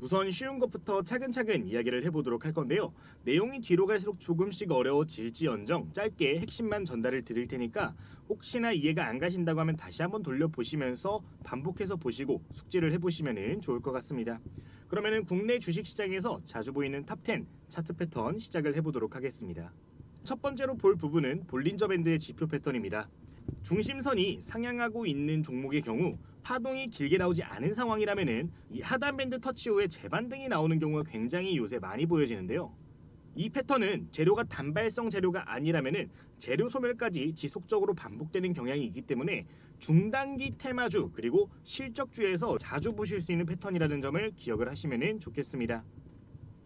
우선 쉬운 것부터 차근차근 이야기를 해보도록 할 건데요. 내용이 뒤로 갈수록 조금씩 어려워질지언정 짧게 핵심만 전달을 드릴 테니까 혹시나 이해가 안 가신다고 하면 다시 한번 돌려보시면서 반복해서 보시고 숙지를 해보시면 좋을 것 같습니다. 그러면은 국내 주식시장에서 자주 보이는 탑10 차트 패턴 시작을 해보도록 하겠습니다. 첫 번째로 볼 부분은 볼린저 밴드의 지표 패턴입니다. 중심선이 상향하고 있는 종목의 경우 파동이 길게 나오지 않은 상황이라면은 이 하단 밴드 터치 후에 재반등이 나오는 경우가 굉장히 요새 많이 보여지는데요. 이 패턴은 재료가 단발성 재료가 아니라면은 재료 소멸까지 지속적으로 반복되는 경향이 있기 때문에 중단기 테마주 그리고 실적주에서 자주 보실 수 있는 패턴이라는 점을 기억을 하시면 좋겠습니다.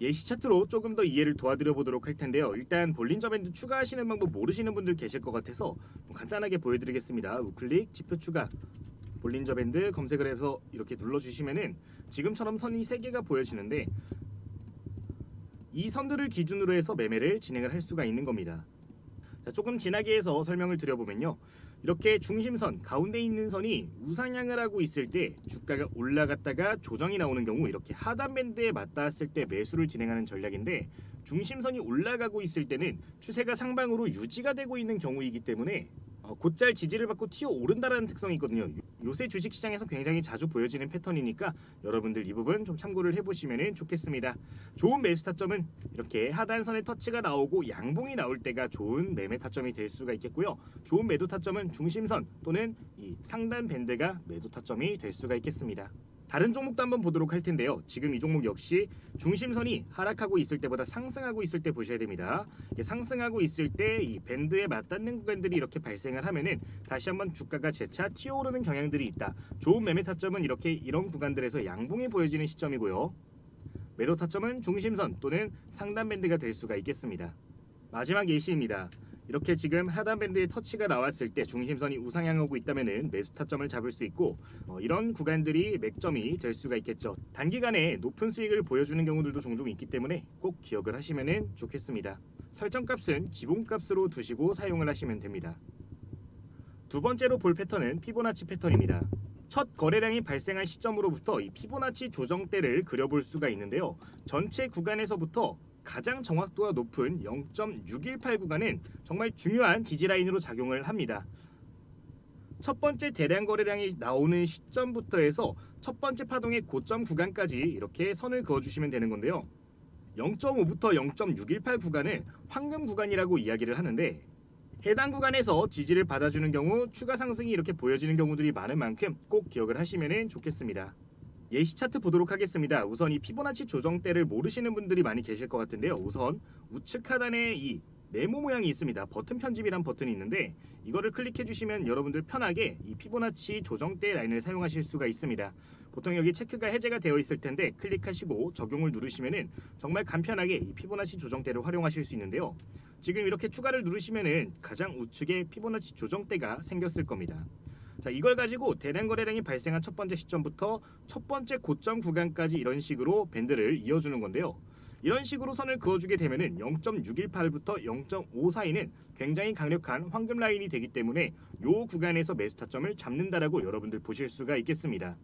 예시 차트로 조금 더 이해를 도와드려 보도록 할 텐데요. 일단 볼린저 밴드 추가하시는 방법 모르시는 분들 계실 것 같아서 간단하게 보여드리겠습니다. 우클릭 지표 추가 볼린저 밴드 검색을 해서 이렇게 눌러주시면은 지금처럼 선이 3개가 보여지는데 이 선들을 기준으로 해서 매매를 진행을 할 수가 있는 겁니다. 자, 조금 진하게 해서 설명을 드려보면요. 이렇게 중심선 가운데 있는 선이 우상향을 하고 있을 때 주가가 올라갔다가 조정이 나오는 경우 이렇게 하단 밴드에 맞닿았을 때 매수를 진행하는 전략인데 중심선이 올라가고 있을 때는 추세가 상방으로 유지가 되고 있는 경우이기 때문에 곧잘 지지를 받고 튀어 오른다라는 특성이 있거든요. 요새 주식시장에서 굉장히 자주 보여지는 패턴이니까 여러분들 이 부분 좀 참고를 해보시면 좋겠습니다. 좋은 매수 타점은 이렇게 하단선의 터치가 나오고 양봉이 나올 때가 좋은 매매 타점이 될 수가 있겠고요. 좋은 매도 타점은 중심선 또는 이 상단 밴드가 매도 타점이 될 수가 있겠습니다. 다른 종목도 한번 보도록 할 텐데요. 지금 이 종목 역시 중심선이 하락하고 있을 때보다 상승하고 있을 때 보셔야 됩니다. 상승하고 있을 때 이 밴드에 맞닿는 구간들이 이렇게 발생을 하면은 다시 한번 주가가 재차 튀어오르는 경향들이 있다. 좋은 매매 타점은 이렇게 이런 구간들에서 양봉이 보여지는 시점이고요. 매도 타점은 중심선 또는 상단 밴드가 될 수가 있겠습니다. 마지막 예시입니다. 이렇게 지금 하단 밴드의 터치가 나왔을 때 중심선이 우상향하고 있다면 매수 타점을 잡을 수 있고 이런 구간들이 맥점이 될 수가 있겠죠. 단기간에 높은 수익을 보여주는 경우들도 종종 있기 때문에 꼭 기억을 하시면 좋겠습니다. 설정값은 기본값으로 두시고 사용을 하시면 됩니다. 두 번째로 볼 패턴은 피보나치 패턴입니다. 첫 거래량이 발생한 시점으로부터 이 피보나치 조정대를 그려볼 수가 있는데요. 전체 구간에서부터 가장 정확도가 높은 0.618 구간은 정말 중요한 지지라인으로 작용을 합니다. 첫 번째 대량 거래량이 나오는 시점부터 해서 첫 번째 파동의 고점 구간까지 이렇게 선을 그어주시면 되는 건데요. 0.5부터 0.618 구간을 황금 구간이라고 이야기를 하는데 해당 구간에서 지지를 받아주는 경우 추가 상승이 이렇게 보여지는 경우들이 많은 만큼 꼭 기억을 하시면 좋겠습니다. 예시 차트 보도록 하겠습니다. 우선 이 피보나치 조정대를 모르시는 분들이 많이 계실 것 같은데요. 우선 우측 하단에 이 네모 모양이 있습니다. 버튼 편집이란 버튼이 있는데 이거를 클릭해 주시면 여러분들 편하게 이 피보나치 조정대 라인을 사용하실 수가 있습니다. 보통 여기 체크가 해제가 되어 있을 텐데 클릭하시고 적용을 누르시면은 정말 간편하게 이 피보나치 조정대를 활용하실 수 있는데요. 지금 이렇게 추가를 누르시면은 가장 우측에 피보나치 조정대가 생겼을 겁니다. 자, 이걸 가지고 대량 거래량이 발생한 첫 번째 시점부터 첫 번째 고점 구간까지 이런 식으로 밴드를 이어주는 건데요. 이런 식으로 선을 그어주게 되면은 0.618부터 0.5 사이는 굉장히 강력한 황금 라인이 되기 때문에 이 구간에서 매수 타점을 잡는다라고 여러분들 보실 수가 있겠습니다.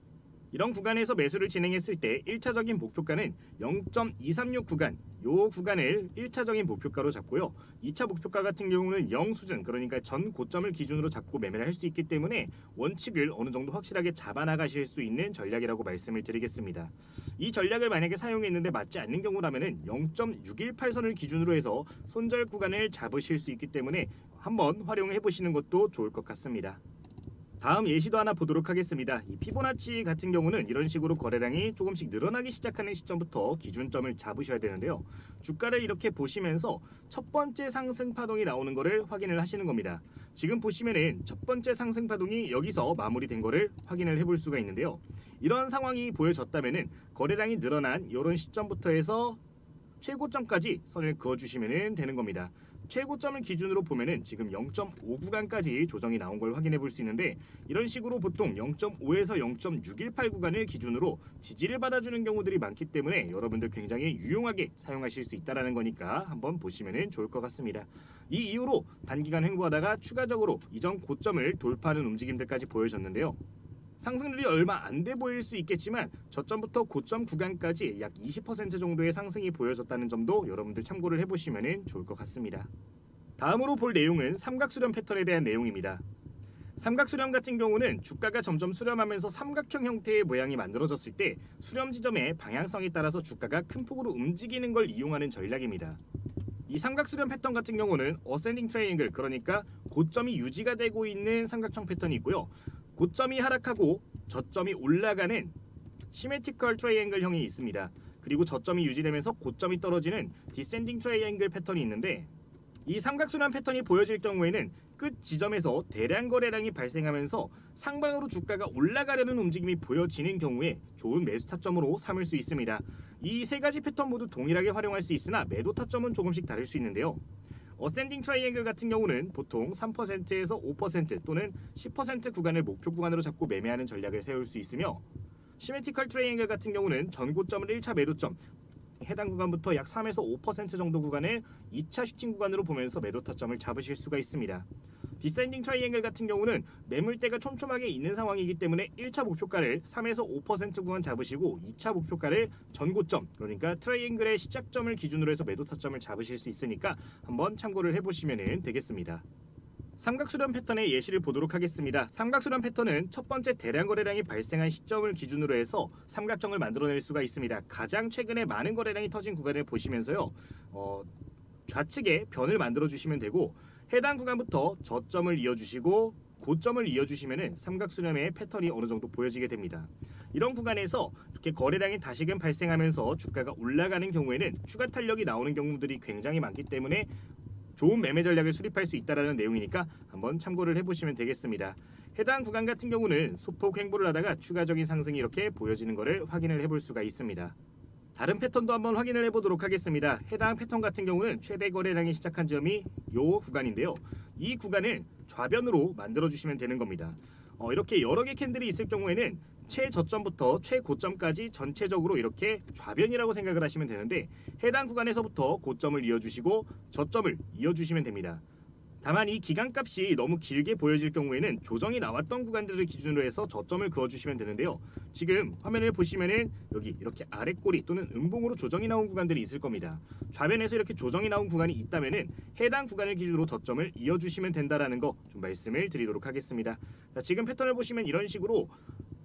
이런 구간에서 매수를 진행했을 때 1차적인 목표가는 0.236 구간, 이 구간을 1차적인 목표가로 잡고요. 2차 목표가 같은 경우는 0 수준, 그러니까 전 고점을 기준으로 잡고 매매를 할 수 있기 때문에 원칙을 어느 정도 확실하게 잡아나가실 수 있는 전략이라고 말씀을 드리겠습니다. 이 전략을 만약에 사용했는데 맞지 않는 경우라면 0.618선을 기준으로 해서 손절 구간을 잡으실 수 있기 때문에 한번 활용해 보시는 것도 좋을 것 같습니다. 다음 예시도 하나 보도록 하겠습니다. 이 피보나치 같은 경우는 이런 식으로 거래량이 조금씩 늘어나기 시작하는 시점부터 기준점을 잡으셔야 되는데요. 주가를 이렇게 보시면서 첫 번째 상승 파동이 나오는 것을 확인을 하시는 겁니다. 지금 보시면은 첫 번째 상승 파동이 여기서 마무리된 것을 확인을 해볼 수가 있는데요. 이런 상황이 보여졌다면은 거래량이 늘어난 이런 시점부터 해서 최고점까지 선을 그어주시면 되는 겁니다. 최고점을 기준으로 보면은 지금 0.5 구간까지 조정이 나온 걸 확인해 볼 수 있는데 이런 식으로 보통 0.5에서 0.618 구간을 기준으로 지지를 받아주는 경우들이 많기 때문에 여러분들 굉장히 유용하게 사용하실 수 있다는 거니까 한번 보시면 좋을 것 같습니다. 이 이후로 단기간 횡보하다가 추가적으로 이전 고점을 돌파하는 움직임들까지 보여졌는데요. 상승률이 얼마 안 돼 보일 수 있겠지만 저점부터 고점 구간까지 약 20% 정도의 상승이 보여졌다는 점도 여러분들 참고를 해보시면 좋을 것 같습니다. 다음으로 볼 내용은 삼각수렴 패턴에 대한 내용입니다. 삼각수렴 같은 경우는 주가가 점점 수렴하면서 삼각형 형태의 모양이 만들어졌을 때 수렴 지점의 방향성에 따라서 주가가 큰 폭으로 움직이는 걸 이용하는 전략입니다. 이 삼각수렴 패턴 같은 경우는 어센딩 트라이앵글, 그러니까 고점이 유지가 되고 있는 삼각형 패턴이 있고요. 고점이 하락하고 저점이 올라가는 시메트리컬 트라이앵글형이 있습니다. 그리고 저점이 유지되면서 고점이 떨어지는 디센딩 트라이앵글 패턴이 있는데, 이 삼각순환 패턴이 보여질 경우에는 끝 지점에서 대량 거래량이 발생하면서 상방으로 주가가 올라가려는 움직임이 보여지는 경우에 좋은 매수 타점으로 삼을 수 있습니다. 이 세 가지 패턴 모두 동일하게 활용할 수 있으나 매도 타점은 조금씩 다를 수 있는데요. 어센딩 트라이앵글 같은 경우는 보통 3%에서 5% 또는 10% 구간을 목표 구간으로 잡고 매매하는 전략을 세울 수 있으며, 시메트리컬 트라이앵글 같은 경우는 전고점을 1차 매도점, 해당 구간부터 약 3에서 5% 정도 구간을 2차 슈팅 구간으로 보면서 매도 타점을 잡으실 수가 있습니다. 디센딩 트라이앵글 같은 경우는 매물대가 촘촘하게 있는 상황이기 때문에 1차 목표가를 3에서 5% 구간 잡으시고 2차 목표가를 전고점, 그러니까 트라이앵글의 시작점을 기준으로 해서 매도 타점을 잡으실 수 있으니까 한번 참고를 해보시면 되겠습니다. 삼각수렴 패턴의 예시를 보도록 하겠습니다. 삼각수렴 패턴은 첫 번째 대량 거래량이 발생한 시점을 기준으로 해서 삼각형을 만들어낼 수가 있습니다. 가장 최근에 많은 거래량이 터진 구간을 보시면서요, 좌측에 변을 만들어 주시면 되고, 해당 구간부터 저점을 이어주시고 고점을 이어주시면 삼각수렴의 패턴이 어느 정도 보여지게 됩니다. 이런 구간에서 이렇게 거래량이 다시금 발생하면서 주가가 올라가는 경우에는 추가 탄력이 나오는 경우들이 굉장히 많기 때문에 좋은 매매 전략을 수립할 수 있다는 내용이니까 한번 참고를 해보시면 되겠습니다. 해당 구간 같은 경우는 소폭 횡보를 하다가 추가적인 상승이 이렇게 보여지는 것을 확인을 해볼 수가 있습니다. 다른 패턴도 한번 확인을 해보도록 하겠습니다. 해당 패턴 같은 경우는 최대 거래량이 시작한 점이 이 구간인데요. 이 구간을 좌변으로 만들어주시면 되는 겁니다. 이렇게 여러 개 캔들이 있을 경우에는 최저점부터 최고점까지 전체적으로 이렇게 좌변이라고 생각을 하시면 되는데, 해당 구간에서부터 고점을 이어주시고 저점을 이어주시면 됩니다. 다만 이 기간값이 너무 길게 보여질 경우에는 조정이 나왔던 구간들을 기준으로 해서 저점을 그어주시면 되는데요. 지금 화면을 보시면은 여기 이렇게 아랫꼬리 또는 음봉으로 조정이 나온 구간들이 있을 겁니다. 좌변에서 이렇게 조정이 나온 구간이 있다면은 해당 구간을 기준으로 저점을 이어주시면 된다라는 거 좀 말씀을 드리도록 하겠습니다. 자, 지금 패턴을 보시면 이런 식으로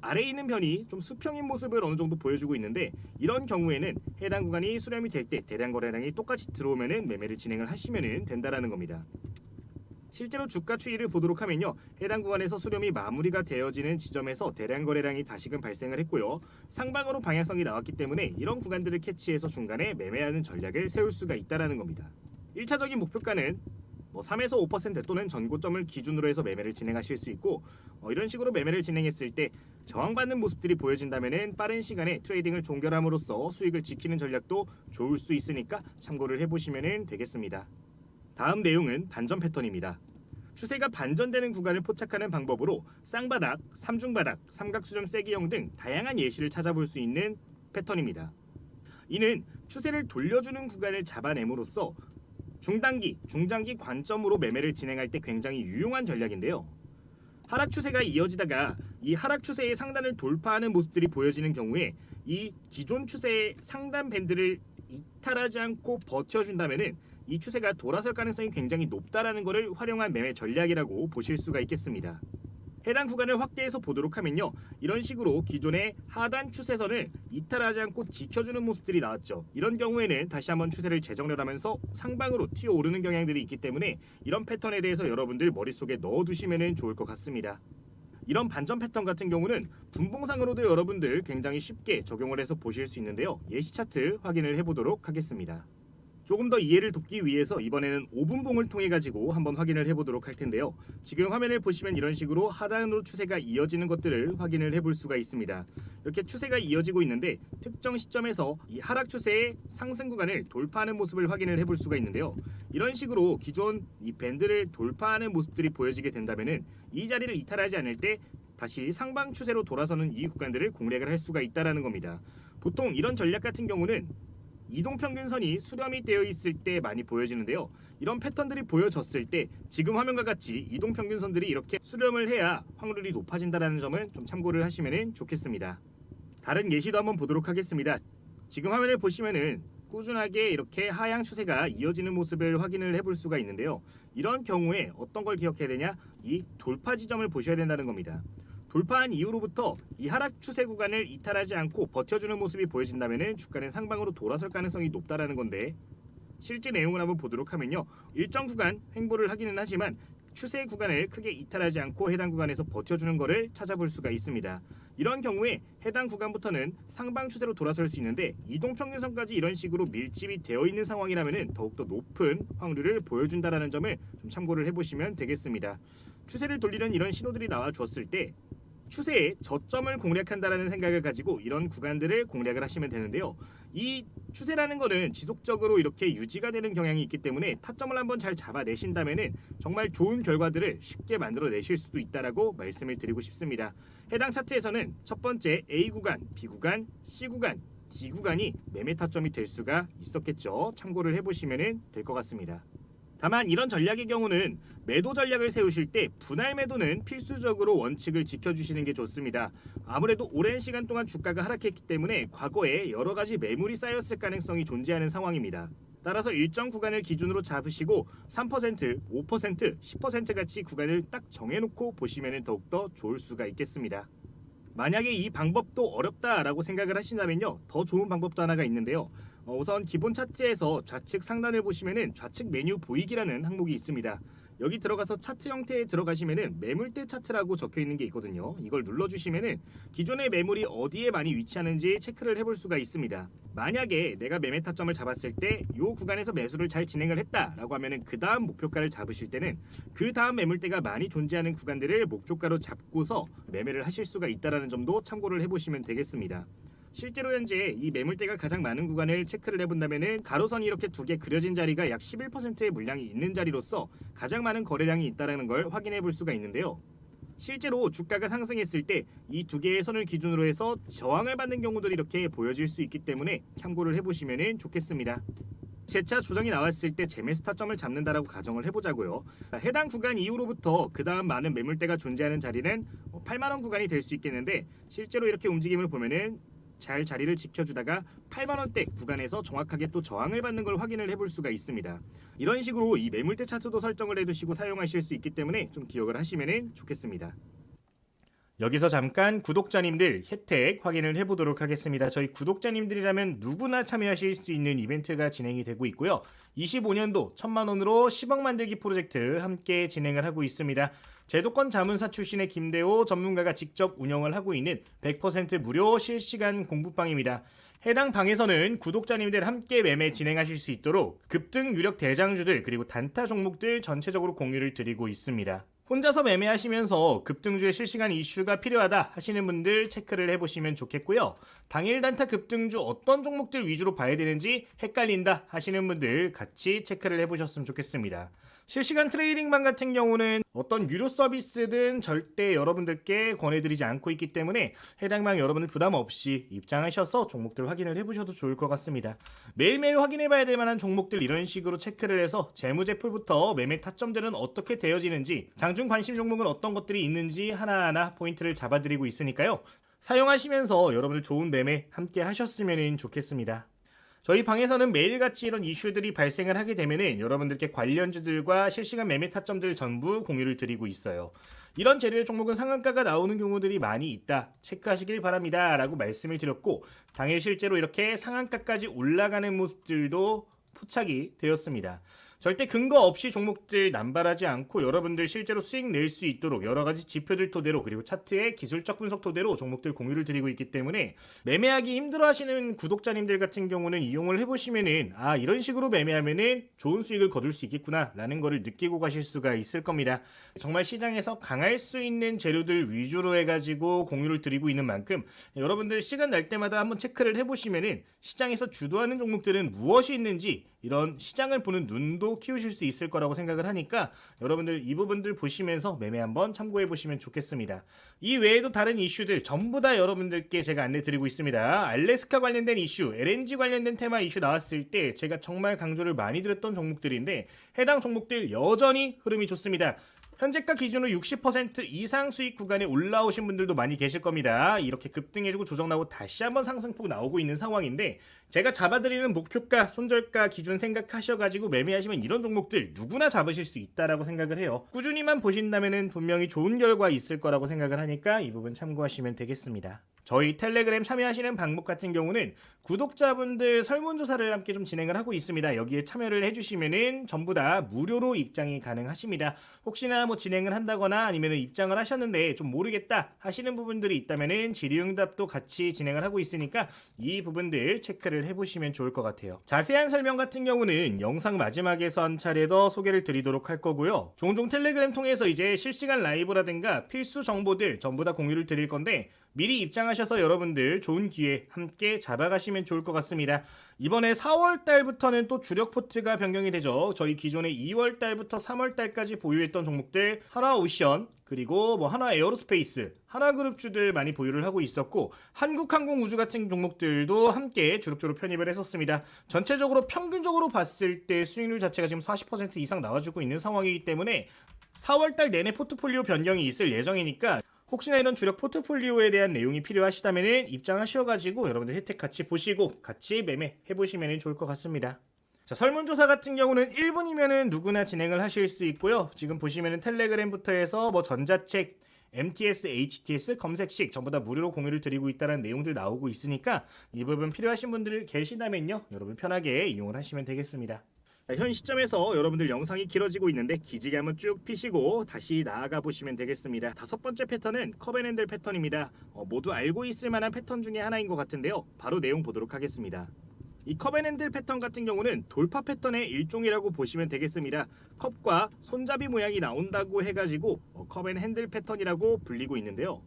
아래에 있는 변이 좀 수평인 모습을 어느 정도 보여주고 있는데, 이런 경우에는 해당 구간이 수렴이 될 때 대량 거래량이 똑같이 들어오면은 매매를 진행을 하시면 된다라는 겁니다. 실제로 주가 추이를 보도록 하면요, 해당 구간에서 수렴이 마무리가 되어지는 지점에서 대량 거래량이 다시금 발생을 했고요, 상방으로 방향성이 나왔기 때문에 이런 구간들을 캐치해서 중간에 매매하는 전략을 세울 수가 있다라는 겁니다. 1차적인 목표가는 3에서 5% 또는 전고점을 기준으로 해서 매매를 진행하실 수 있고, 이런 식으로 매매를 진행했을 때 저항받는 모습들이 보여진다면 빠른 시간에 트레이딩을 종결함으로써 수익을 지키는 전략도 좋을 수 있으니까 참고를 해보시면 되겠습니다. 다음 내용은 반전 패턴입니다. 추세가 반전되는 구간을 포착하는 방법으로 쌍바닥, 삼중바닥, 삼각수렴 세기형 등 다양한 예시를 찾아볼 수 있는 패턴입니다. 이는 추세를 돌려주는 구간을 잡아냄으로써 중단기, 중장기 관점으로 매매를 진행할 때 굉장히 유용한 전략인데요. 하락 추세가 이어지다가 이 하락 추세의 상단을 돌파하는 모습들이 보여지는 경우에 이 기존 추세의 상단 밴드를 이탈하지 않고 버텨준다면은 이 추세가 돌아설 가능성이 굉장히 높다라는 것을 활용한 매매 전략이라고 보실 수가 있겠습니다. 해당 구간을 확대해서 보도록 하면요, 이런 식으로 기존의 하단 추세선을 이탈하지 않고 지켜주는 모습들이 나왔죠. 이런 경우에는 다시 한번 추세를 재정렬하면서 상방으로 튀어오르는 경향들이 있기 때문에 이런 패턴에 대해서 여러분들 머릿속에 넣어두시면 좋을 것 같습니다. 이런 반전 패턴 같은 경우는 분봉상으로도 여러분들 굉장히 쉽게 적용을 해서 보실 수 있는데요. 예시 차트 확인을 해보도록 하겠습니다. 조금 더 이해를 돕기 위해서 이번에는 5분봉을 통해 가지고 한번 확인을 해보도록 할 텐데요. 지금 화면을 보시면 이런 식으로 하단으로 추세가 이어지는 것들을 확인을 해볼 수가 있습니다. 이렇게 추세가 이어지고 있는데 특정 시점에서 이 하락 추세의 상승 구간을 돌파하는 모습을 확인을 해볼 수가 있는데요. 이런 식으로 기존 이 밴드를 돌파하는 모습들이 보여지게 된다면은 이 자리를 이탈하지 않을 때 다시 상방 추세로 돌아서는 이 구간들을 공략을 할 수가 있다라는 겁니다. 보통 이런 전략 같은 경우는 이동평균선이 수렴이 되어 있을 때 많이 보여지는데요. 이런 패턴들이 보여졌을 때 지금 화면과 같이 이동평균선들이 이렇게 수렴을 해야 확률이 높아진다는 점은 좀 참고를 하시면 좋겠습니다. 다른 예시도 한번 보도록 하겠습니다. 지금 화면을 보시면은 꾸준하게 이렇게 하향 추세가 이어지는 모습을 확인을 해볼 수가 있는데요. 이런 경우에 어떤 걸 기억해야 되냐? 이 돌파 지점을 보셔야 된다는 겁니다. 돌파한 이후로부터 이 하락 추세 구간을 이탈하지 않고 버텨주는 모습이 보여진다면 주가는 상방으로 돌아설 가능성이 높다라는 건데, 실제 내용을 한번 보도록 하면요. 일정 구간 횡보를 하기는 하지만 추세 구간을 크게 이탈하지 않고 해당 구간에서 버텨주는 것을 찾아볼 수가 있습니다. 이런 경우에 해당 구간부터는 상방 추세로 돌아설 수 있는데, 이동평균선까지 이런 식으로 밀집이 되어 있는 상황이라면 더욱더 높은 확률을 보여준다는 점을 좀 참고를 해보시면 되겠습니다. 추세를 돌리는 이런 신호들이 나와 주었을 때 추세의 저점을 공략한다라는 생각을 가지고 이런 구간들을 공략을 하시면 되는데요. 이 추세라는 거는 지속적으로 이렇게 유지가 되는 경향이 있기 때문에 타점을 한번 잘 잡아내신다면 정말 좋은 결과들을 쉽게 만들어내실 수도 있다라고 말씀을 드리고 싶습니다. 해당 차트에서는 첫 번째 A 구간, B 구간, C 구간, D 구간이 매매 타점이 될 수가 있었겠죠. 참고를 해보시면 될 것 같습니다. 다만 이런 전략의 경우는 매도 전략을 세우실 때 분할 매도는 필수적으로 원칙을 지켜주시는 게 좋습니다. 아무래도 오랜 시간 동안 주가가 하락했기 때문에 과거에 여러 가지 매물이 쌓였을 가능성이 존재하는 상황입니다. 따라서 일정 구간을 기준으로 잡으시고 3%, 5%, 10% 같이 구간을 딱 정해놓고 보시면 더욱더 좋을 수가 있겠습니다. 만약에 이 방법도 어렵다라고 생각을 하신다면요, 더 좋은 방법도 하나가 있는데요. 우선 기본 차트에서 좌측 상단을 보시면은 좌측 메뉴 보이기라는 항목이 있습니다. 여기 들어가서 차트 형태에 들어가시면은 매물대 차트라고 적혀 있는 게 있거든요. 이걸 눌러주시면은 기존의 매물이 어디에 많이 위치하는지 체크를 해볼 수가 있습니다. 만약에 내가 매매 타점을 잡았을 때 이 구간에서 매수를 잘 진행을 했다라고 하면은 그 다음 목표가를 잡으실 때는 그 다음 매물대가 많이 존재하는 구간들을 목표가로 잡고서 매매를 하실 수가 있다라는 점도 참고를 해보시면 되겠습니다. 실제로 현재 이 매물대가 가장 많은 구간을 체크를 해본다면 가로선이 이렇게 두 개 그려진 자리가 약 11%의 물량이 있는 자리로서 가장 많은 거래량이 있다는 걸 확인해 볼 수가 있는데요. 실제로 주가가 상승했을 때 이 두 개의 선을 기준으로 해서 저항을 받는 경우들이 이렇게 보여질 수 있기 때문에 참고를 해보시면 좋겠습니다. 재차 조정이 나왔을 때 재매수 타점을 잡는다라고 가정을 해보자고요. 해당 구간 이후로부터 그 다음 많은 매물대가 존재하는 자리는 8만원 구간이 될 수 있겠는데, 실제로 이렇게 움직임을 보면은 잘 자리를 지켜주다가 8만원대 구간에서 정확하게 또 저항을 받는 걸 확인을 해볼 수가 있습니다. 이런 식으로 이 매물대 차트도 설정을 해두시고 사용하실 수 있기 때문에 좀 기억을 하시면 좋겠습니다. 여기서 잠깐 구독자님들 혜택 확인을 해보도록 하겠습니다. 저희 구독자님들이라면 누구나 참여하실 수 있는 이벤트가 진행이 되고 있고요. 25년도 1000만원으로 10억 만들기 프로젝트 함께 진행을 하고 있습니다. 제도권 자문사 출신의 김대호 전문가가 직접 운영을 하고 있는 100% 무료 실시간 공부방입니다. 해당 방에서는 구독자님들 함께 매매 진행하실 수 있도록 급등 유력 대장주들 그리고 단타 종목들 전체적으로 공유를 드리고 있습니다. 혼자서 매매하시면서 급등주의 실시간 이슈가 필요하다 하시는 분들 체크를 해보시면 좋겠고요. 당일 단타 급등주 어떤 종목들 위주로 봐야 되는지 헷갈린다 하시는 분들 같이 체크를 해보셨으면 좋겠습니다. 실시간 트레이딩방 같은 경우는 어떤 유료 서비스든 절대 여러분들께 권해드리지 않고 있기 때문에 해당 방 여러분들 부담 없이 입장하셔서 종목들 확인을 해보셔도 좋을 것 같습니다. 매일매일 확인해봐야 될 만한 종목들 이런 식으로 체크를 해서 재무제표부터 매매 타점들은 어떻게 되어지는지, 장중 관심 종목은 어떤 것들이 있는지 하나하나 포인트를 잡아드리고 있으니까요. 사용하시면서 여러분들 좋은 매매 함께 하셨으면 좋겠습니다. 저희 방에서는 매일같이 이런 이슈들이 발생을 하게 되면 여러분들께 관련주들과 실시간 매매 타점들 전부 공유를 드리고 있어요. 이런 재료의 종목은 상한가가 나오는 경우들이 많이 있다, 체크하시길 바랍니다 라고 말씀을 드렸고, 당일 실제로 이렇게 상한가까지 올라가는 모습들도 포착이 되었습니다. 절대 근거 없이 종목들 남발하지 않고 여러분들 실제로 수익 낼 수 있도록 여러가지 지표들 토대로 그리고 차트의 기술적 분석 토대로 종목들 공유를 드리고 있기 때문에 매매하기 힘들어 하시는 구독자님들 같은 경우는 이용을 해보시면은 이런 식으로 매매하면은 좋은 수익을 거둘 수 있겠구나 라는 거를 느끼고 가실 수가 있을 겁니다. 정말 시장에서 강할 수 있는 재료들 위주로 해가지고 공유를 드리고 있는 만큼 여러분들 시간 날 때마다 한번 체크를 해보시면은 시장에서 주도하는 종목들은 무엇이 있는지 이런 시장을 보는 눈도 키우실 수 있을 거라고 생각을 하니까 여러분들 이 부분들 보시면서 매매 한번 참고해 보시면 좋겠습니다. 이 외에도 다른 이슈들 전부 다 여러분들께 제가 안내 드리고 있습니다. 알래스카 관련된 이슈, LNG 관련된 테마 이슈 나왔을 때 제가 정말 강조를 많이 드렸던 종목들인데 해당 종목들 여전히 흐름이 좋습니다. 현재가 기준으로 60% 이상 수익 구간에 올라오신 분들도 많이 계실 겁니다. 이렇게 급등해주고 조정 나오고 다시 한번 상승폭 나오고 있는 상황인데 제가 잡아드리는 목표가, 손절가 기준 생각하셔가지고 매매하시면 이런 종목들 누구나 잡으실 수 있다라고 생각을 해요. 꾸준히만 보신다면 분명히 좋은 결과 있을 거라고 생각을 하니까 이 부분 참고하시면 되겠습니다. 저희 텔레그램 참여하시는 방법 같은 경우는 구독자분들 설문조사를 함께 좀 진행을 하고 있습니다. 여기에 참여를 해주시면은 전부 다 무료로 입장이 가능하십니다. 혹시나 뭐 진행을 한다거나 아니면 입장을 하셨는데 좀 모르겠다 하시는 부분들이 있다면은 질의응답도 같이 진행을 하고 있으니까 이 부분들 체크를 해보시면 좋을 것 같아요. 자세한 설명 같은 경우는 영상 마지막에서 한 차례 더 소개를 드리도록 할 거고요. 종종 텔레그램 통해서 이제 실시간 라이브라든가 필수 정보들 전부 다 공유를 드릴 건데 미리 입장하셔서 여러분들 좋은 기회 함께 잡아가시면 좋을 것 같습니다. 이번에 4월 달부터는 또 주력 포트가 변경이 되죠. 저희 기존에 2월 달부터 3월 달까지 보유했던 종목들 하나오션 그리고 뭐 하나에어로스페이스, 하나그룹주들 많이 보유를 하고 있었고 한국항공우주 같은 종목들도 함께 주력주로 편입을 했었습니다. 전체적으로 평균적으로 봤을 때 수익률 자체가 지금 40% 이상 나와주고 있는 상황이기 때문에 4월 달 내내 포트폴리오 변경이 있을 예정이니까 혹시나 이런 주력 포트폴리오에 대한 내용이 필요하시다면 입장하셔가지고 여러분들 혜택 같이 보시고 같이 매매해보시면 좋을 것 같습니다. 자, 설문조사 같은 경우는 1분이면 누구나 진행을 하실 수 있고요. 지금 보시면 텔레그램부터 해서 뭐 전자책, MTS, HTS, 검색식 전부 다 무료로 공유를 드리고 있다는 내용들 나오고 있으니까 이 부분 필요하신 분들 계시다면요. 여러분 편하게 이용을 하시면 되겠습니다. 현 시점에서 여러분들 영상이 길어지고 있는데 기지개 한번 쭉 피시고 다시 나아가 보시면 되겠습니다. 다섯 번째 패턴은 컵앤핸들 패턴입니다. 모두 알고 있을 만한 패턴 중에 하나인 것 같은데요. 바로 내용 보도록 하겠습니다. 이 컵앤핸들 패턴 같은 경우는 돌파 패턴의 일종이라고 보시면 되겠습니다. 컵과 손잡이 모양이 나온다고 해가지고 컵앤핸들 패턴이라고 불리고 있는데요.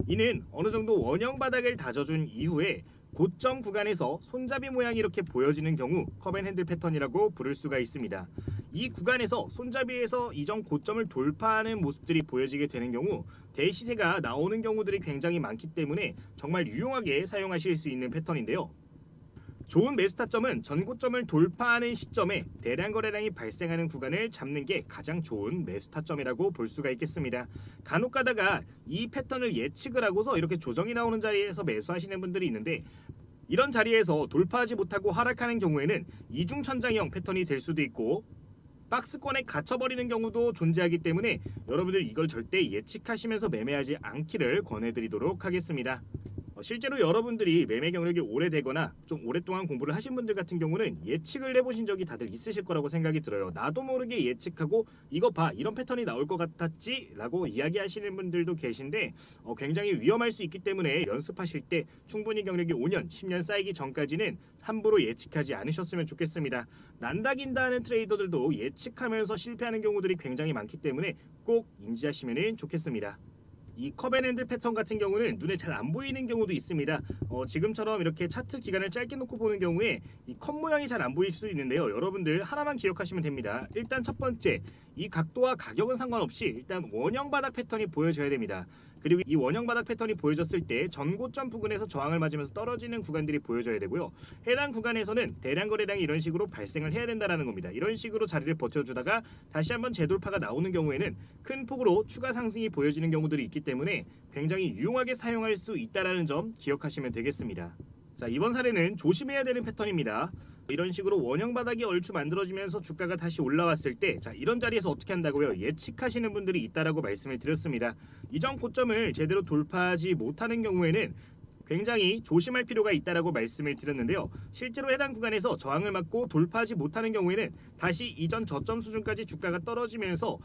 이는 어느 정도 원형 바닥을 다져준 이후에 고점 구간에서 손잡이 모양이 이렇게 보여지는 경우 컵앤핸들 패턴이라고 부를 수가 있습니다. 이 구간에서 손잡이에서 이전 고점을 돌파하는 모습들이 보여지게 되는 경우 대시세가 나오는 경우들이 굉장히 많기 때문에 정말 유용하게 사용하실 수 있는 패턴인데요. 좋은 매수 타점은 전고점을 돌파하는 시점에 대량 거래량이 발생하는 구간을 잡는 게 가장 좋은 매수 타점이라고 볼 수가 있겠습니다. 간혹 가다가 이 패턴을 예측을 하고서 이렇게 조정이 나오는 자리에서 매수하시는 분들이 있는데 이런 자리에서 돌파하지 못하고 하락하는 경우에는 이중천장형 패턴이 될 수도 있고 박스권에 갇혀버리는 경우도 존재하기 때문에 여러분들 이걸 절대 예측하시면서 매매하지 않기를 권해드리도록 하겠습니다. 실제로 여러분들이 매매 경력이 오래되거나 좀 오랫동안 공부를 하신 분들 같은 경우는 예측을 해보신 적이 다들 있으실 거라고 생각이 들어요. 나도 모르게 예측하고 이거 봐 이런 패턴이 나올 것 같았지 라고 이야기하시는 분들도 계신데 굉장히 위험할 수 있기 때문에 연습하실 때 충분히 경력이 5년, 10년 쌓이기 전까지는 함부로 예측하지 않으셨으면 좋겠습니다. 난다긴다 하는 트레이더들도 예측하면서 실패하는 경우들이 굉장히 많기 때문에 꼭 인지하시면 좋겠습니다. 이 컵앤핸들 패턴 같은 경우는 눈에 잘 안 보이는 경우도 있습니다. 지금처럼 이렇게 차트 기간을 짧게 놓고 보는 경우에 이 컵 모양이 잘 안 보일 수 있는데요. 여러분들 하나만 기억하시면 됩니다. 일단 첫 번째, 이 각도와 가격은 상관없이 일단 원형 바닥 패턴이 보여져야 됩니다. 그리고 이 원형 바닥 패턴이 보여졌을 때 전고점 부근에서 저항을 맞으면서 떨어지는 구간들이 보여져야 되고요. 해당 구간에서는 대량 거래량이 이런 식으로 발생을 해야 된다는 겁니다. 이런 식으로 자리를 버텨주다가 다시 한번 재돌파가 나오는 경우에는 큰 폭으로 추가 상승이 보여지는 경우들이 있기 때문에 굉장히 유용하게 사용할 수 있다는 점 기억하시면 되겠습니다. 자, 이번 사례는 조심해야 되는 패턴입니다. 이런 식으로 원형 바닥이 얼추 만들어지면서 주가가 다시 올라왔을 때 자, 이런 자리에서 어떻게 한다고요? 예측하시는 분들이 있다라고 말씀을 드렸습니다. 이전 고점을 제대로 돌파하지 못하는 경우에는 굉장히 조심할 필요가 있다라고 말씀을 드렸는데요. 실제로 해당 구간에서 저항을 맞고 돌파하지 못하는 경우에는 다시 이전 저점 수준까지 주가가 떨어지면서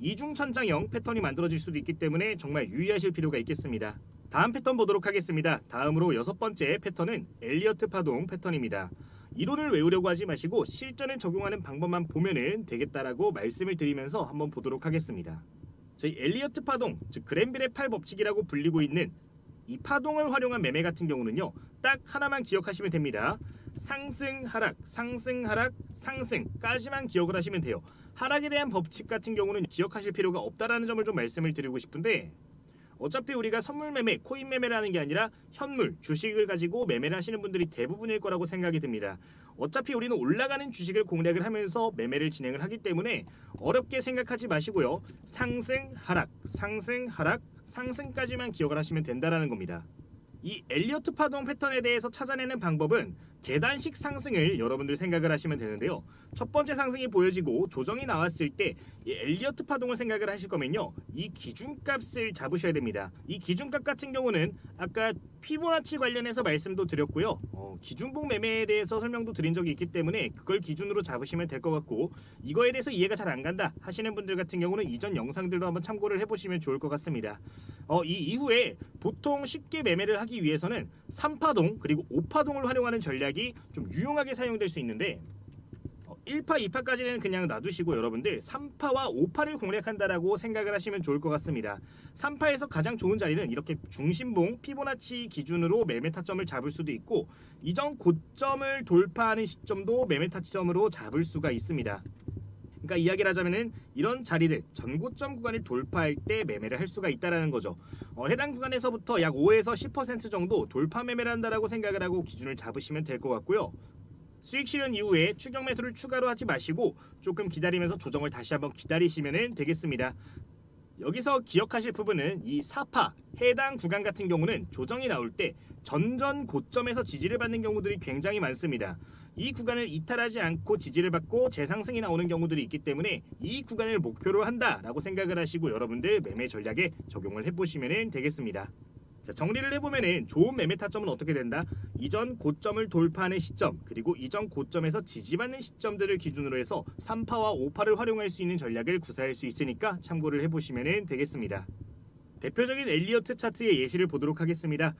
이중천장형 패턴이 만들어질 수도 있기 때문에 정말 유의하실 필요가 있겠습니다. 다음 패턴 보도록 하겠습니다. 다음으로 여섯 번째 패턴은 엘리어트 파동 패턴입니다. 이론을 외우려고 하지 마시고 실전에 적용하는 방법만 보면 되겠다라고 말씀을 드리면서 한번 보도록 하겠습니다. 저희 엘리어트 파동, 즉 그랜빌의 8법칙이라고 불리고 있는 이 파동을 활용한 매매 같은 경우는요, 딱 하나만 기억하시면 됩니다. 상승, 하락, 상승, 하락, 상승까지만 기억을 하시면 돼요. 하락에 대한 법칙 같은 경우는 기억하실 필요가 없다라는 점을 좀 말씀을 드리고 싶은데, 어차피 우리가 선물 매매, 코인 매매를 하는 게 아니라 현물, 주식을 가지고 매매를 하시는 분들이 대부분일 거라고 생각이 듭니다. 어차피 우리는 올라가는 주식을 공략을 하면서 매매를 진행을 하기 때문에 어렵게 생각하지 마시고요. 상승, 하락, 상승, 하락, 상승까지만 기억을 하시면 된다라는 겁니다. 이 엘리어트 파동 패턴에 대해서 찾아내는 방법은 계단식 상승을 여러분들 생각을 하시면 되는데요. 첫 번째 상승이 보여지고 조정이 나왔을 때 이 엘리어트 파동을 생각을 하실 거면요, 이 기준값을 잡으셔야 됩니다. 이 기준값 같은 경우는 아까 피보나치 관련해서 말씀도 드렸고요. 기준봉 매매에 대해서 설명도 드린 적이 있기 때문에 그걸 기준으로 잡으시면 될 것 같고, 이거에 대해서 이해가 잘 안 간다 하시는 분들 같은 경우는 이전 영상들도 한번 참고를 해보시면 좋을 것 같습니다. 이 이후에 보통 쉽게 매매를 하기 위해서는 3파동 그리고 5파동을 활용하는 전략이 좀 유용하게 사용될 수 있는데, 1파, 2파까지는 그냥 놔두시고 여러분들 3파와 5파를 공략한다라고 생각을 하시면 좋을 것 같습니다. 3파에서 가장 좋은 자리는 이렇게 중심봉 피보나치 기준으로 매매 타점을 잡을 수도 있고, 이전 고점을 돌파하는 시점도 매매 타점으로 잡을 수가 있습니다. 그러니까 이야기를 하자면은 이런 자리들, 전고점 구간을 돌파할 때 매매를 할 수가 있다라는 거죠. 해당 구간에서부터 약 5에서 10% 정도 돌파 매매를 한다라고 생각을 하고 기준을 잡으시면 될 것 같고요. 수익 실현 이후에 추격 매수를 추가로 하지 마시고 조금 기다리면서 조정을 다시 한번 기다리시면 되겠습니다. 여기서 기억하실 부분은 이 4파 해당 구간 같은 경우는 조정이 나올 때 전전 고점에서 지지를 받는 경우들이 굉장히 많습니다. 이 구간을 이탈하지 않고 지지를 받고 재상승이 나오는 경우들이 있기 때문에 이 구간을 목표로 한다라고 생각을 하시고 여러분들 매매 전략에 적용을 해보시면 되겠습니다. 자, 정리를 해보면은 좋은 매매 타점은 어떻게 된다? 이전 고점을 돌파하는 시점, 그리고 이전 고점에서 지지받는 시점들을 기준으로 해서 3파와 5파를 활용할 수 있는 전략을 구사할 수 있으니까 참고를 해보시면 되겠습니다. 대표적인 엘리어트 차트의 예시를 보도록 하겠습니다.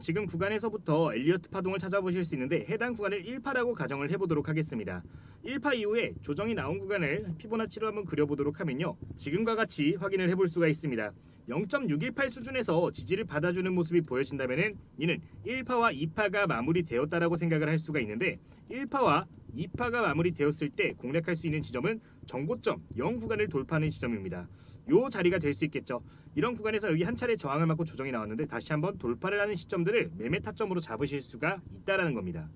지금 구간에서부터 엘리어트 파동을 찾아보실 수 있는데 해당 구간을 1파라고 가정을 해보도록 하겠습니다. 1파 이후에 조정이 나온 구간을 피보나치로 한번 그려보도록 하면요, 지금과 같이 확인을 해볼 수가 있습니다. 0.618 수준에서 지지를 받아주는 모습이 보여진다면 이는 1파와 2파가 마무리되었다라고 생각을 할 수가 있는데, 1파와 2파가 마무리되었을 때 공략할 수 있는 지점은 전고점 0 구간을 돌파하는 지점입니다. 요 자리가 될 수 있겠죠. 이런 구간에서 여기 한 차례 저항을 맞고 조정이 나왔는데 다시 한번 돌파를 하는 시점들을 매매 타점으로 잡으실 수가 있다라는 겁니다.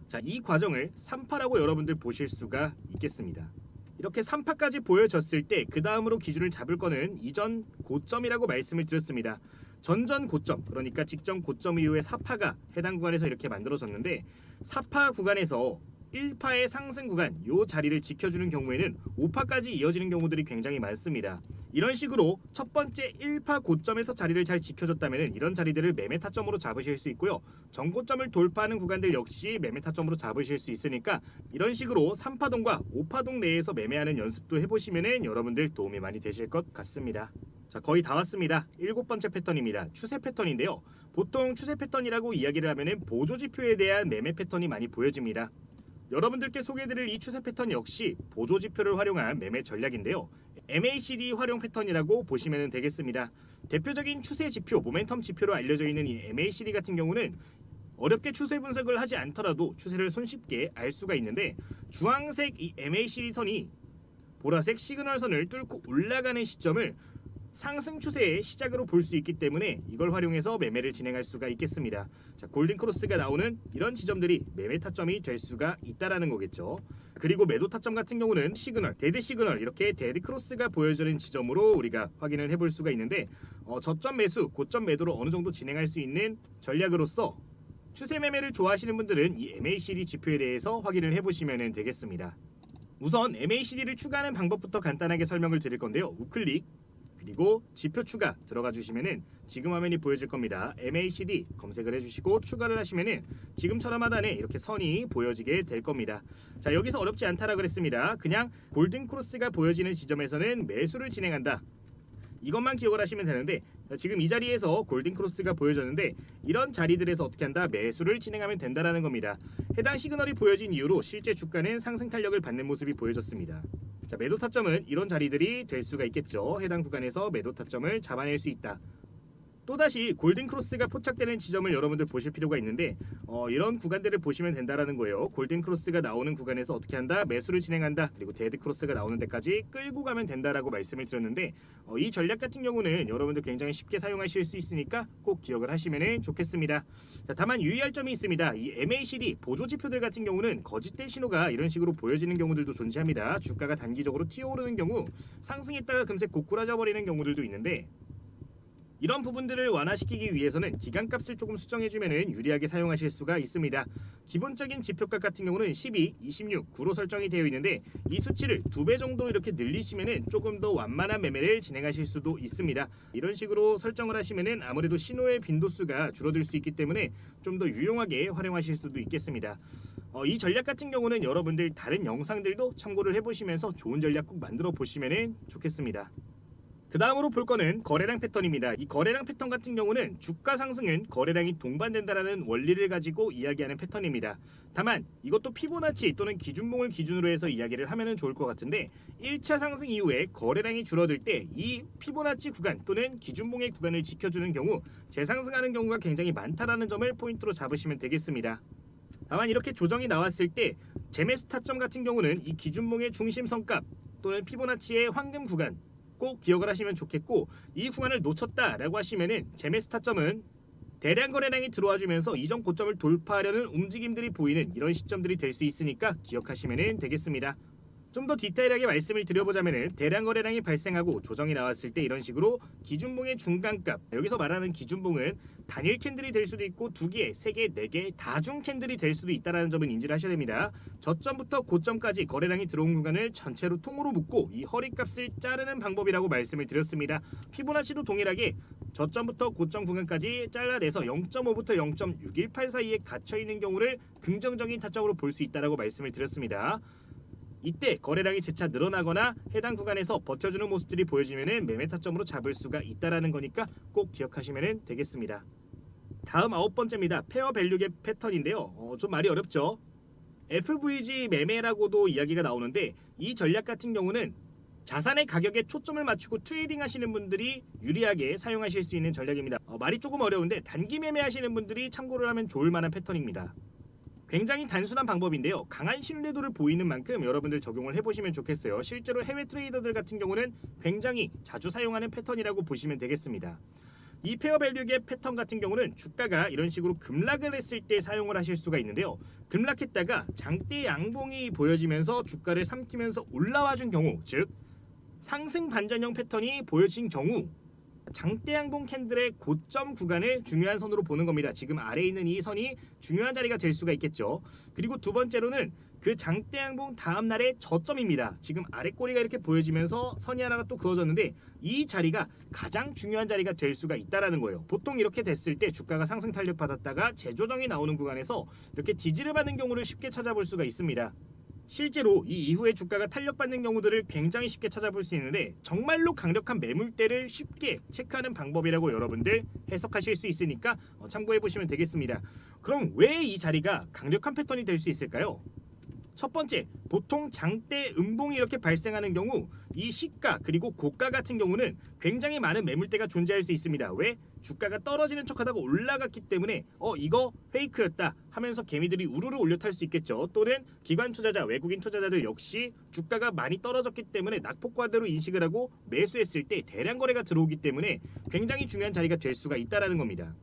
자, 이 과정을 3파라고 여러분들 보실 수가 있겠습니다. 이렇게 3파까지 보여졌을 때 그 다음으로 기준을 잡을 거는 이전 고점이라고 말씀을 드렸습니다. 전전 고점, 그러니까 직전 고점 이후에 4파가 해당 구간에서 이렇게 만들어졌는데, 4파 구간에서 1파의 상승 구간 요 자리를 지켜주는 경우에는 5파까지 이어지는 경우들이 굉장히 많습니다. 이런 식으로 첫 번째 1파 고점에서 자리를 잘 지켜줬다면 이런 자리들을 매매 타점으로 잡으실 수 있고요. 전고점을 돌파하는 구간들 역시 매매 타점으로 잡으실 수 있으니까 이런 식으로 3파동과 5파동 내에서 매매하는 연습도 해보시면 여러분들 도움이 많이 되실 것 같습니다. 자, 거의 다 왔습니다. 7번째 패턴입니다. 추세 패턴인데요. 보통 추세 패턴이라고 이야기를 하면 보조지표에 대한 매매 패턴이 많이 보여집니다. 여러분들께 소개해드릴 이 추세 패턴 역시 보조지표를 활용한 매매 전략인데요. MACD 활용 패턴이라고 보시면 되겠습니다. 대표적인 추세 지표, 모멘텀 지표로 알려져 있는 이 MACD 같은 경우는 어렵게 추세 분석을 하지 않더라도 추세를 손쉽게 알 수가 있는데, 주황색 이 MACD 선이 보라색 시그널선을 뚫고 올라가는 시점을 상승 추세의 시작으로 볼 수 있기 때문에 이걸 활용해서 매매를 진행할 수가 있겠습니다. 자, 골든 크로스가 나오는 이런 지점들이 매매 타점이 될 수가 있다라는 거겠죠. 그리고 매도 타점 같은 경우는 시그널, 데드 시그널, 이렇게 데드 크로스가 보여지는 지점으로 우리가 확인을 해볼 수가 있는데, 저점 매수, 고점 매도로 어느 정도 진행할 수 있는 전략으로서 추세 매매를 좋아하시는 분들은 이 MACD 지표에 대해서 확인을 해보시면 되겠습니다. 우선 MACD를 추가하는 방법부터 간단하게 설명을 드릴 건데요. 우클릭 그리고 지표 추가 들어가 주시면은 지금 화면이 보여질 겁니다. MACD 검색을 해주시고 추가를 하시면은 지금처럼 하단에 이렇게 선이 보여지게 될 겁니다. 자, 여기서 어렵지 않다라 그랬습니다. 그냥 골든 크로스가 보여지는 지점에서는 매수를 진행한다, 이것만 기억을 하시면 되는데, 지금 이 자리에서 골든 크로스가 보여졌는데 이런 자리들에서 어떻게 한다? 매수를 진행하면 된다라는 겁니다. 해당 시그널이 보여진 이후로 실제 주가는 상승 탄력을 받는 모습이 보여졌습니다. 자, 매도 타점은 이런 자리들이 될 수가 있겠죠. 해당 구간에서 매도 타점을 잡아낼 수 있다. 또다시 골든크로스가 포착되는 지점을 여러분들 보실 필요가 있는데 이런 구간들을 보시면 된다라는 거예요. 골든크로스가 나오는 구간에서 어떻게 한다? 매수를 진행한다. 그리고 데드크로스가 나오는 데까지 끌고 가면 된다라고 말씀을 드렸는데 이 전략 같은 경우는 여러분들 굉장히 쉽게 사용하실 수 있으니까 꼭 기억을 하시면 좋겠습니다. 자, 다만 유의할 점이 있습니다. 이 MACD 보조지표들 같은 경우는 거짓된 신호가 이런 식으로 보여지는 경우들도 존재합니다. 주가가 단기적으로 튀어오르는 경우 상승했다가 금세 고꾸라져 버리는 경우들도 있는데 이런 부분들을 완화시키기 위해서는 기간값을 조금 수정해주면 유리하게 사용하실 수가 있습니다. 기본적인 지표값 같은 경우는 12, 26, 9로 설정이 되어 있는데 이 수치를 2배 정도 이렇게 늘리시면 조금 더 완만한 매매를 진행하실 수도 있습니다. 이런 식으로 설정을 하시면 아무래도 신호의 빈도수가 줄어들 수 있기 때문에 좀 더 유용하게 활용하실 수도 있겠습니다. 이 전략 같은 경우는 여러분들 다른 영상들도 참고를 해보시면서 좋은 전략 꼭 만들어 보시면 좋겠습니다. 그 다음으로 볼 거는 거래량 패턴입니다. 이 거래량 패턴 같은 경우는 주가 상승은 거래량이 동반된다라는 원리를 가지고 이야기하는 패턴입니다. 다만 이것도 피보나치 또는 기준봉을 기준으로 해서 이야기를 하면 좋을 것 같은데 1차 상승 이후에 거래량이 줄어들 때 이 피보나치 구간 또는 기준봉의 구간을 지켜주는 경우 재상승하는 경우가 굉장히 많다라는 점을 포인트로 잡으시면 되겠습니다. 다만 이렇게 조정이 나왔을 때 재매수 타점 같은 경우는 이 기준봉의 중심선값 또는 피보나치의 황금 구간 꼭 기억을 하시면 좋겠고 이 구간을 놓쳤다라고 하시면은 재매수 타점은 대량 거래량이 들어와 주면서 이전 고점을 돌파하려는 움직임들이 보이는 이런 시점들이 될 수 있으니까 기억하시면 되겠습니다. 좀 더 디테일하게 말씀을 드려보자면 대량 거래량이 발생하고 조정이 나왔을 때 이런 식으로 기준봉의 중간값, 여기서 말하는 기준봉은 단일 캔들이 될 수도 있고 2개, 3개, 4개 다중 캔들이 될 수도 있다는 점은 인지를 하셔야 됩니다. 저점부터 고점까지 거래량이 들어온 구간을 전체로 통으로 묶고 이 허리값을 자르는 방법이라고 말씀을 드렸습니다. 피보나치도 동일하게 저점부터 고점 구간까지 잘라내서 0.5부터 0.618 사이에 갇혀있는 경우를 긍정적인 타점으로 볼 수 있다고 말씀을 드렸습니다. 이때 거래량이 재차 늘어나거나 해당 구간에서 버텨주는 모습들이 보여지면 매매 타점으로 잡을 수가 있다는 거니까 꼭 기억하시면 되겠습니다. 다음 9번째입니다. 페어 밸류 갭 패턴인데요. 좀 말이 어렵죠. FVG 매매라고도 이야기가 나오는데 이 전략 같은 경우는 자산의 가격에 초점을 맞추고 트레이딩 하시는 분들이 유리하게 사용하실 수 있는 전략입니다. 말이 조금 어려운데 단기 매매하시는 분들이 참고를 하면 좋을 만한 패턴입니다. 굉장히 단순한 방법인데요. 강한 신뢰도를 보이는 만큼 여러분들 적용을 해보시면 좋겠어요. 실제로 해외 트레이더들 같은 경우는 굉장히 자주 사용하는 패턴이라고 보시면 되겠습니다. 이 페어 밸류 갭 패턴 같은 경우는 주가가 이런 식으로 급락을 했을 때 사용을 하실 수가 있는데요. 급락했다가 장대 양봉이 보여지면서 주가를 삼키면서 올라와 준 경우, 즉 상승 반전형 패턴이 보여진 경우 장대양봉 캔들의 고점 구간을 중요한 선으로 보는 겁니다. 지금 아래에 있는 이 선이 중요한 자리가 될 수가 있겠죠. 그리고 두 번째로는 그 장대양봉 다음 날의 저점입니다. 지금 아래 꼬리가 이렇게 보여지면서 선이 하나가 또 그어졌는데 이 자리가 가장 중요한 자리가 될 수가 있다는 거예요. 보통 이렇게 됐을 때 주가가 상승 탄력 받았다가 재조정이 나오는 구간에서 이렇게 지지를 받는 경우를 쉽게 찾아볼 수가 있습니다. 실제로 이 이후에 주가가 탄력받는 경우들을 굉장히 쉽게 찾아볼 수 있는데 정말로 강력한 매물대를 쉽게 체크하는 방법이라고 여러분들 해석하실 수 있으니까 참고해 보시면 되겠습니다. 그럼 왜 이 자리가 강력한 패턴이 될 수 있을까요? 첫 번째, 보통 장대 음봉이 이렇게 발생하는 경우 이 시가 그리고 고가 같은 경우는 굉장히 많은 매물대가 존재할 수 있습니다. 왜? 주가가 떨어지는 척하다가 올라갔기 때문에 이거 페이크였다 하면서 개미들이 우르르 올려탈 수 있겠죠. 또는 기관 투자자, 외국인 투자자들 역시 주가가 많이 떨어졌기 때문에 낙폭과대로 인식을 하고 매수했을 때 대량 거래가 들어오기 때문에 굉장히 중요한 자리가 될 수가 있다는 겁니다.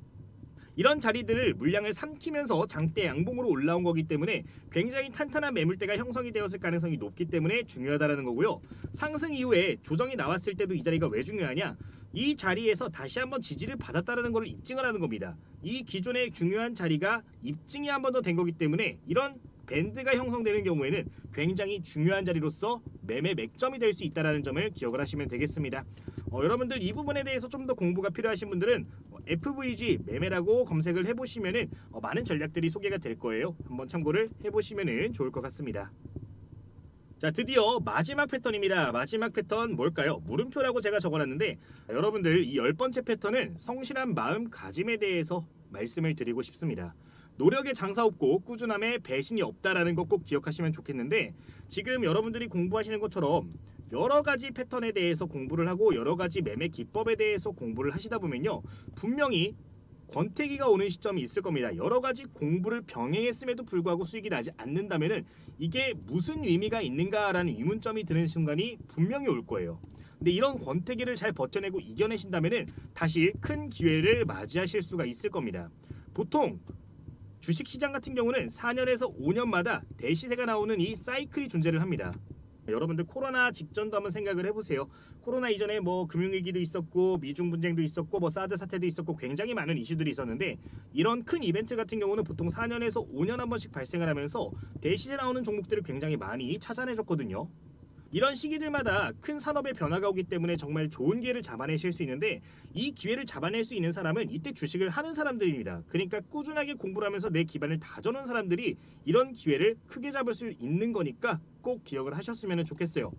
이런 자리들을 물량을 삼키면서 장대 양봉으로 올라온 거기 때문에 굉장히 탄탄한 매물대가 형성이 되었을 가능성이 높기 때문에 중요하다는 거고요. 상승 이후에 조정이 나왔을 때도 이 자리가 왜 중요하냐? 이 자리에서 다시 한번 지지를 받았다는 것을 입증을 하는 겁니다. 이 기존의 중요한 자리가 입증이 한 번 더 된 거기 때문에 이런 밴드가 형성되는 경우에는 굉장히 중요한 자리로서 매매 맥점이 될 수 있다는 점을 기억을 하시면 되겠습니다. 여러분들 이 부분에 대해서 좀 더 공부가 필요하신 분들은 FVG 매매라고 검색을 해보시면 많은 전략들이 소개가 될 거예요. 한번 참고를 해보시면 좋을 것 같습니다. 자, 드디어 마지막 패턴입니다. 마지막 패턴 뭘까요? 물음표라고 제가 적어놨는데 여러분들 이 10번째 패턴은 성실한 마음가짐에 대해서 말씀을 드리고 싶습니다. 노력에 장사 없고 꾸준함에 배신이 없다라는 거 꼭 기억하시면 좋겠는데 지금 여러분들이 공부하시는 것처럼 여러 가지 패턴에 대해서 공부를 하고 여러 가지 매매 기법에 대해서 공부를 하시다 보면요, 분명히 권태기가 오는 시점이 있을 겁니다. 여러 가지 공부를 병행했음에도 불구하고 수익이 나지 않는다면은 이게 무슨 의미가 있는가라는 의문점이 드는 순간이 분명히 올 거예요. 근데 이런 권태기를 잘 버텨내고 이겨내신다면은 다시 큰 기회를 맞이하실 수가 있을 겁니다. 보통 주식시장 같은 경우는 4년에서 5년마다 대시세가 나오는 이 사이클이 존재를 합니다. 여러분들 코로나 직전도 한번 생각을 해보세요. 코로나 이전에 뭐 금융위기도 있었고 미중 분쟁도 있었고 뭐 사드 사태도 있었고 굉장히 많은 이슈들이 있었는데, 이런 큰 이벤트 같은 경우는 보통 4년에서 5년 한 번씩 발생을 하면서 대시세 나오는 종목들을 굉장히 많이 찾아내줬거든요. 이런 시기들마다 큰 산업의 변화가 오기 때문에 정말 좋은 기회를 잡아내실 수 있는데, 이 기회를 잡아낼 수 있는 사람은 이때 주식을 하는 사람들입니다. 그러니까 꾸준하게 공부를 하면서 내 기반을 다져놓은 사람들이 이런 기회를 크게 잡을 수 있는 거니까 꼭 기억을 하셨으면 좋겠어요.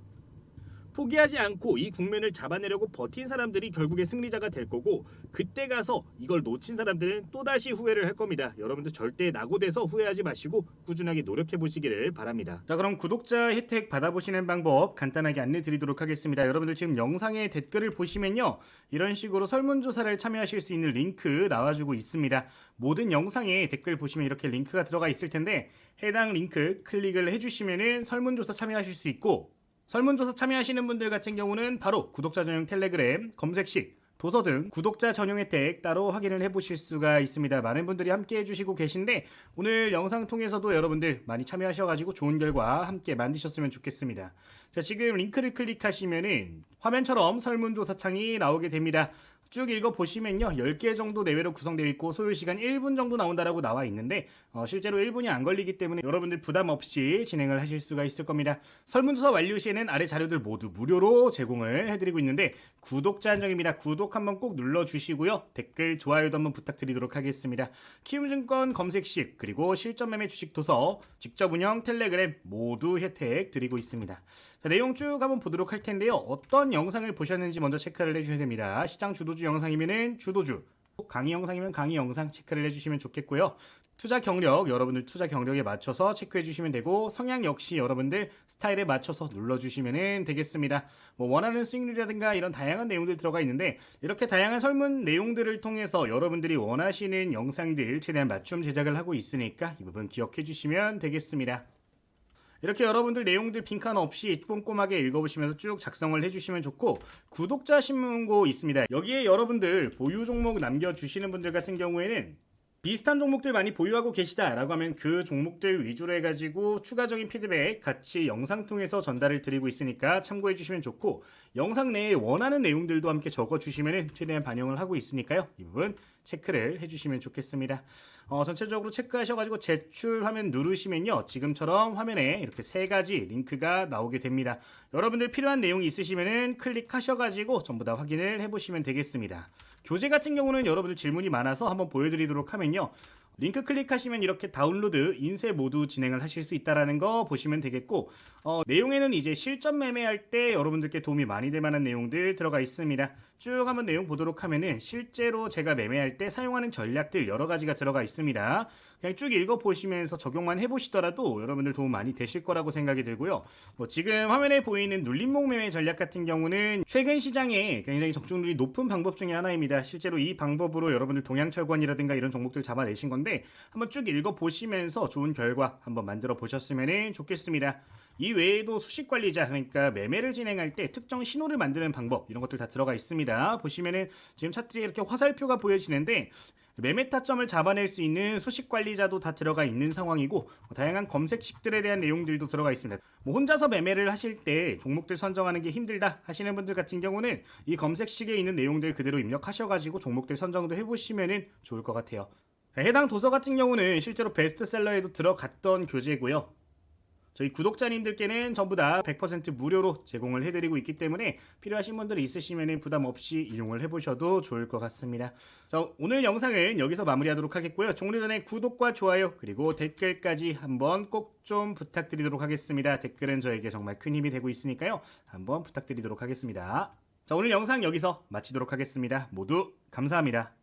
포기하지 않고 이 국면을 잡아내려고 버틴 사람들이 결국에 승리자가 될 거고, 그때 가서 이걸 놓친 사람들은 또다시 후회를 할 겁니다. 여러분들 절대 낙오돼서 후회하지 마시고 꾸준하게 노력해 보시기를 바랍니다. 자, 그럼 구독자 혜택 받아보시는 방법 간단하게 안내 드리도록 하겠습니다. 여러분들 지금 영상의 댓글을 보시면요, 이런 식으로 설문조사를 참여하실 수 있는 링크 나와주고 있습니다. 모든 영상에 댓글 보시면 이렇게 링크가 들어가 있을 텐데, 해당 링크 클릭을 해주시면은 설문조사 참여하실 수 있고, 설문조사 참여하시는 분들 같은 경우는 바로 구독자 전용 텔레그램, 검색식, 도서 등 구독자 전용 혜택 따로 확인을 해보실 수가 있습니다. 많은 분들이 함께 해주시고 계신데, 오늘 영상 통해서도 여러분들 많이 참여하셔가지고 좋은 결과 함께 만드셨으면 좋겠습니다. 자, 지금 링크를 클릭하시면은 화면처럼 설문조사 창이 나오게 됩니다. 쭉 읽어보시면요, 10개 정도 내외로 구성되어 있고 소요시간 1분 정도 나온다라고 나와 있는데, 실제로 1분이 안 걸리기 때문에 여러분들 부담 없이 진행을 하실 수가 있을 겁니다. 설문조사 완료 시에는 아래 자료들 모두 무료로 제공을 해드리고 있는데, 구독자 한정입니다. 구독 한번 꼭 눌러주시고요, 댓글, 좋아요도 한번 부탁드리도록 하겠습니다. 키움증권 검색식, 그리고 실전매매 주식 도서, 직접 운영 텔레그램 모두 혜택 드리고 있습니다. 자, 내용 쭉 한번 보도록 할 텐데요, 어떤 영상을 보셨는지 먼저 체크를 해주셔야 됩니다. 시장 주도주 영상이면은 주도주, 강의 영상이면 강의 영상 체크를 해주시면 좋겠고요. 투자 경력, 여러분들 투자 경력에 맞춰서 체크해 주시면 되고, 성향 역시 여러분들 스타일에 맞춰서 눌러주시면 되겠습니다. 뭐 원하는 수익률이라든가 이런 다양한 내용들 들어가 있는데, 이렇게 다양한 설문 내용들을 통해서 여러분들이 원하시는 영상들 최대한 맞춤 제작을 하고 있으니까 이 부분 기억해 주시면 되겠습니다. 이렇게 여러분들 내용들 빈칸 없이 꼼꼼하게 읽어보시면서 쭉 작성을 해주시면 좋고, 구독자 신문고 있습니다. 여기에 여러분들 보유 종목 남겨주시는 분들 같은 경우에는 비슷한 종목들 많이 보유하고 계시다라고 하면 그 종목들 위주로 해가지고 추가적인 피드백 같이 영상 통해서 전달을 드리고 있으니까 참고해 주시면 좋고, 영상 내에 원하는 내용들도 함께 적어주시면 최대한 반영을 하고 있으니까요, 이 부분 체크를 해주시면 좋겠습니다. 전체적으로 체크하셔가지고 제출 화면 누르시면요, 지금처럼 화면에 이렇게 3가지 링크가 나오게 됩니다. 여러분들 필요한 내용이 있으시면은 클릭하셔가지고 전부 다 확인을 해보시면 되겠습니다. 교재 같은 경우는 여러분들 질문이 많아서 한번 보여드리도록 하면요, 링크 클릭하시면 이렇게 다운로드, 인쇄 모두 진행을 하실 수 있다는 거 보시면 되겠고, 내용에는 이제 실전 매매할 때 여러분들께 도움이 많이 될 만한 내용들 들어가 있습니다. 쭉 한번 내용 보도록 하면은 실제로 제가 매매할 때 사용하는 전략들 여러 가지가 들어가 있습니다. 그냥 쭉 읽어보시면서 적용만 해보시더라도 여러분들 도움 많이 되실 거라고 생각이 들고요. 지금 화면에 보이는 눌림목 매매 전략 같은 경우는 최근 시장에 굉장히 적중률이 높은 방법 중에 하나입니다. 실제로 이 방법으로 여러분들 동양철권이라든가 이런 종목들 잡아내신 건데, 한번 쭉 읽어보시면서 좋은 결과 한번 만들어 보셨으면 좋겠습니다. 이 외에도 수식관리자, 그러니까 매매를 진행할 때 특정 신호를 만드는 방법, 이런 것들 다 들어가 있습니다. 보시면은 지금 차트에 이렇게 화살표가 보여지는데, 매매 타점을 잡아낼 수 있는 수식관리자도 다 들어가 있는 상황이고, 다양한 검색식들에 대한 내용들도 들어가 있습니다. 혼자서 매매를 하실 때 종목들 선정하는 게 힘들다 하시는 분들 같은 경우는 이 검색식에 있는 내용들 그대로 입력하셔가지고 종목들 선정도 해보시면 좋을 것 같아요. 해당 도서 같은 경우는 실제로 베스트셀러에도 들어갔던 교재고요. 저희 구독자님들께는 전부 다 100% 무료로 제공을 해드리고 있기 때문에 필요하신 분들이 있으시면 부담 없이 이용을 해보셔도 좋을 것 같습니다. 자, 오늘 영상은 여기서 마무리하도록 하겠고요. 종료 전에 구독과 좋아요 그리고 댓글까지 한번 꼭 좀 부탁드리도록 하겠습니다. 댓글은 저에게 정말 큰 힘이 되고 있으니까요, 한번 부탁드리도록 하겠습니다. 자, 오늘 영상 여기서 마치도록 하겠습니다. 모두 감사합니다.